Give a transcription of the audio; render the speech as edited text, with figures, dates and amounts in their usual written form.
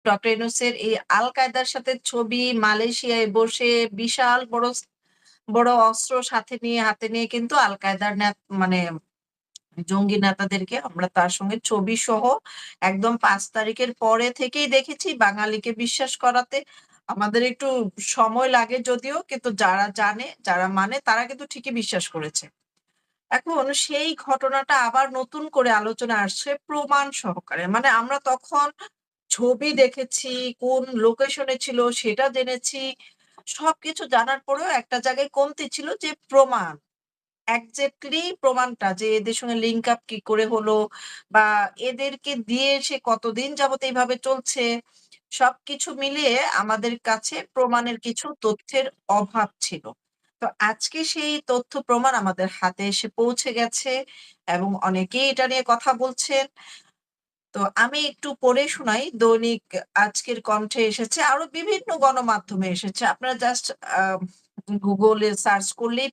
Doctor ইউনূসের এই আল কায়দার সাথে ছবি, মালয়েশিয়ায় বসে বিশাল বড় বড় অস্ত্র সাথে নিয়ে হাতে নিয়ে কিন্তু আল কায়দার মানে জঙ্গি নেতাদেরকে আমরা তার সঙ্গে ছবি সহ একদম ৫ তারিখের পরে থেকেই দেখেছি বাঙালিকে বিশ্বাস করাতে। আমাদের একটু সময় লাগে যদিও, কিন্তু যারা জানে, যারা মানে তারা কিন্তু ঠিকই বিশ্বাস করেছে। এখন সেই ঘটনাটা আবার নতুন করে আলোচনায় আসছে প্রমাণ সহকারে। মানে আমরা তখন ছবি দেখেছি, কোন লোকেশনে ছিল সেটা জেনেছি। সবকিছু জানার পরেও একটা জায়গায় কমতি ছিল যে প্রমাণ। এক্সাক্টলি প্রমাণটা যে এদের সঙ্গে লিঙ্ক আপ কি করে হলো বা এদেরকে দিয়ে সে কতদিন যাবত এইভাবে চলছে। সবকিছু মিলিয়ে আমাদের কাছে প্রমাণের কিছু তথ্যের অভাব ছিল। তো আজকে সেই তথ্য প্রমাণ আমাদের হাতে এসে পৌঁছে গেছে এবং অনেকেই এটা নিয়ে কথা বলছেন। তো আমি একটু পড়ে শোনাই। দৈনিক আজকের কণ্ঠে এসেছে, আরো বিভিন্ন গণমাধ্যমে এসেছে। আপনারা জাস্ট গুগলে সার্চ করলেই